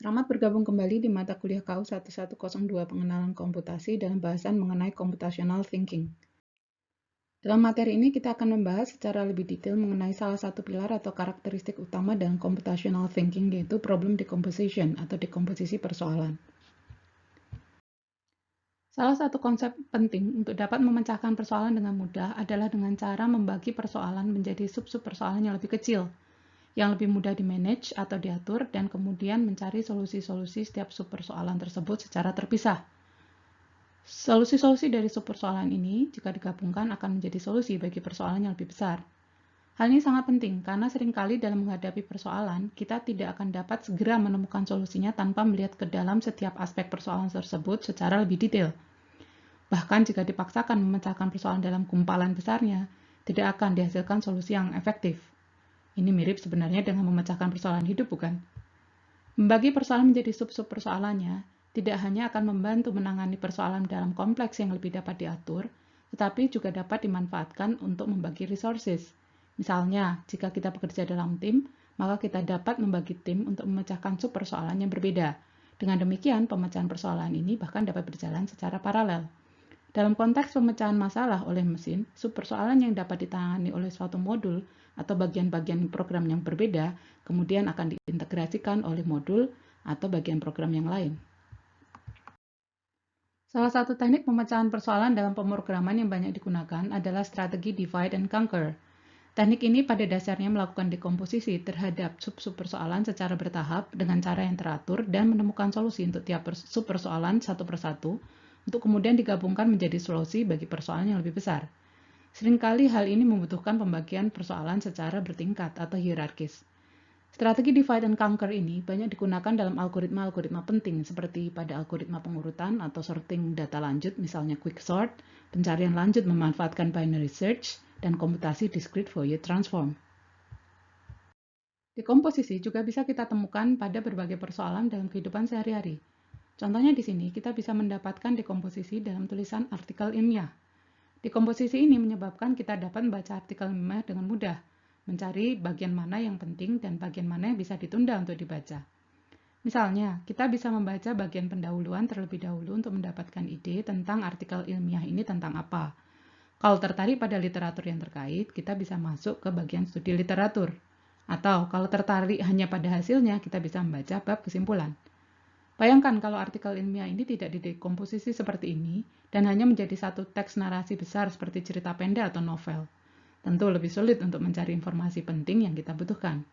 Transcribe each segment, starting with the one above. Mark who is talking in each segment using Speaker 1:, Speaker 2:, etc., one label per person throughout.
Speaker 1: Selamat bergabung kembali di mata kuliah KU 1102 Pengenalan Komputasi dalam bahasan mengenai Computational Thinking. Dalam materi ini kita akan membahas secara lebih detail mengenai salah satu pilar atau karakteristik utama dalam Computational Thinking, yaitu problem decomposition atau dekomposisi persoalan. Salah satu konsep penting untuk dapat memecahkan persoalan dengan mudah adalah dengan cara membagi persoalan menjadi sub-sub persoalan yang lebih kecil, yang lebih mudah di-manage atau diatur, dan kemudian mencari solusi-solusi setiap sub-persoalan tersebut secara terpisah. Solusi-solusi dari sub-persoalan ini, jika digabungkan, akan menjadi solusi bagi persoalan yang lebih besar. Hal ini sangat penting karena seringkali dalam menghadapi persoalan, kita tidak akan dapat segera menemukan solusinya tanpa melihat ke dalam setiap aspek persoalan tersebut secara lebih detail. Bahkan jika dipaksakan memecahkan persoalan dalam gumpalan besarnya, tidak akan dihasilkan solusi yang efektif. Ini mirip sebenarnya dengan memecahkan persoalan hidup, bukan? Membagi persoalan menjadi sub-sub persoalannya tidak hanya akan membantu menangani persoalan dalam kompleks yang lebih dapat diatur, tetapi juga dapat dimanfaatkan untuk membagi resources. Misalnya, jika kita bekerja dalam tim, maka kita dapat membagi tim untuk memecahkan sub-persoalan yang berbeda. Dengan demikian, pemecahan persoalan ini bahkan dapat berjalan secara paralel. Dalam konteks pemecahan masalah oleh mesin, sub-persoalan yang dapat ditangani oleh suatu modul atau bagian-bagian program yang berbeda, kemudian akan diintegrasikan oleh modul atau bagian program yang lain. Salah satu teknik pemecahan persoalan dalam pemrograman yang banyak digunakan adalah strategi divide and conquer. Teknik ini pada dasarnya melakukan dekomposisi terhadap sub-sub persoalan secara bertahap dengan cara yang teratur dan menemukan solusi untuk tiap sub-persoalan satu persatu untuk kemudian digabungkan menjadi solusi bagi persoalan yang lebih besar. Seringkali hal ini membutuhkan pembagian persoalan secara bertingkat atau hierarkis. Strategi divide and conquer ini banyak digunakan dalam algoritma-algoritma penting seperti pada algoritma pengurutan atau sorting data lanjut, misalnya quicksort, pencarian lanjut memanfaatkan binary search, dan komputasi discrete Fourier transform. Dekomposisi juga bisa kita temukan pada berbagai persoalan dalam kehidupan sehari-hari. Contohnya di sini kita bisa mendapatkan dekomposisi dalam tulisan artikel ilmiah. Dekomposisi ini menyebabkan kita dapat membaca artikel ilmiah dengan mudah, mencari bagian mana yang penting dan bagian mana yang bisa ditunda untuk dibaca. Misalnya, kita bisa membaca bagian pendahuluan terlebih dahulu untuk mendapatkan ide tentang artikel ilmiah ini tentang apa. Kalau tertarik pada literatur yang terkait, kita bisa masuk ke bagian studi literatur. Atau kalau tertarik hanya pada hasilnya, kita bisa membaca bab kesimpulan. Bayangkan kalau artikel ilmiah ini tidak didekomposisi seperti ini dan hanya menjadi satu teks narasi besar seperti cerita pendek atau novel. Tentu lebih sulit untuk mencari informasi penting yang kita butuhkan.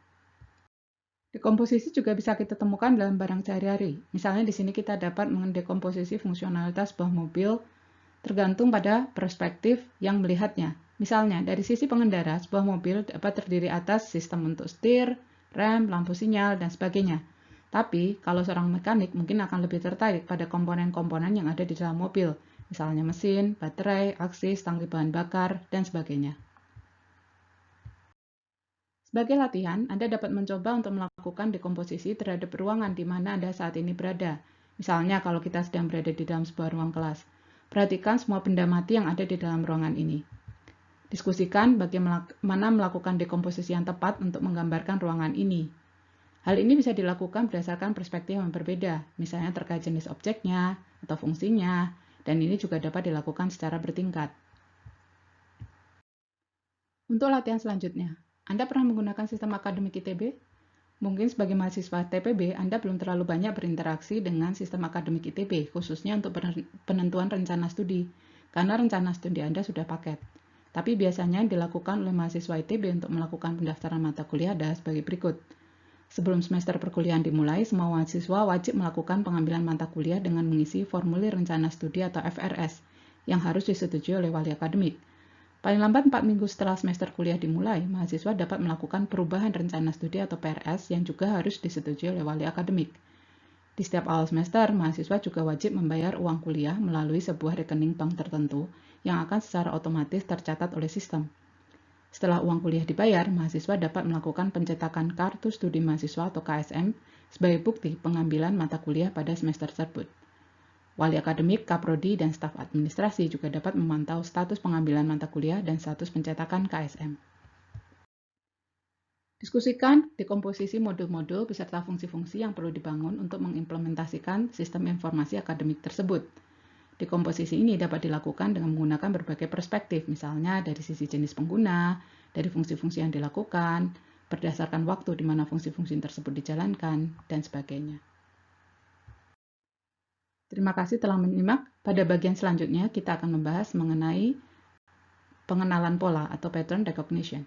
Speaker 1: Dekomposisi juga bisa kita temukan dalam barang sehari-hari. Misalnya di sini kita dapat mendekomposisi fungsionalitas sebuah mobil tergantung pada perspektif yang melihatnya. Misalnya, dari sisi pengendara, sebuah mobil dapat terdiri atas sistem untuk setir, rem, lampu sinyal, dan sebagainya. Tapi, kalau seorang mekanik mungkin akan lebih tertarik pada komponen-komponen yang ada di dalam mobil, misalnya mesin, baterai, aksis, tangki bahan bakar, dan sebagainya. Sebagai latihan, Anda dapat mencoba untuk melakukan dekomposisi terhadap ruangan di mana Anda saat ini berada. Misalnya, kalau kita sedang berada di dalam sebuah ruang kelas. Perhatikan semua benda mati yang ada di dalam ruangan ini. Diskusikan bagaimana melakukan dekomposisi yang tepat untuk menggambarkan ruangan ini. Hal ini bisa dilakukan berdasarkan perspektif yang berbeda, misalnya terkait jenis objeknya atau fungsinya, dan ini juga dapat dilakukan secara bertingkat. Untuk latihan selanjutnya, Anda pernah menggunakan sistem akademik ITB? Mungkin sebagai mahasiswa TPB, Anda belum terlalu banyak berinteraksi dengan sistem akademik ITB, khususnya untuk penentuan rencana studi, karena rencana studi Anda sudah paket. Tapi biasanya dilakukan oleh mahasiswa ITB untuk melakukan pendaftaran mata kuliah adalah sebagai berikut. Sebelum semester perkuliahan dimulai, semua mahasiswa wajib melakukan pengambilan mata kuliah dengan mengisi formulir rencana studi atau FRS, yang harus disetujui oleh wali akademik. Paling lambat 4 minggu setelah semester kuliah dimulai, mahasiswa dapat melakukan perubahan rencana studi atau PRS yang juga harus disetujui oleh wali akademik. Di setiap awal semester, mahasiswa juga wajib membayar uang kuliah melalui sebuah rekening bank tertentu yang akan secara otomatis tercatat oleh sistem. Setelah uang kuliah dibayar, mahasiswa dapat melakukan pencetakan kartu studi mahasiswa atau KSM sebagai bukti pengambilan mata kuliah pada semester tersebut. Wali akademik, kaprodi, dan staf administrasi juga dapat memantau status pengambilan mata kuliah dan status pencetakan KSM. Diskusikan dekomposisi modul-modul beserta fungsi-fungsi yang perlu dibangun untuk mengimplementasikan sistem informasi akademik tersebut. Dekomposisi ini dapat dilakukan dengan menggunakan berbagai perspektif, misalnya dari sisi jenis pengguna, dari fungsi-fungsi yang dilakukan, berdasarkan waktu di mana fungsi-fungsi tersebut dijalankan, dan sebagainya. Terima kasih telah menyimak. Pada bagian selanjutnya, kita akan membahas mengenai pengenalan pola atau pattern recognition.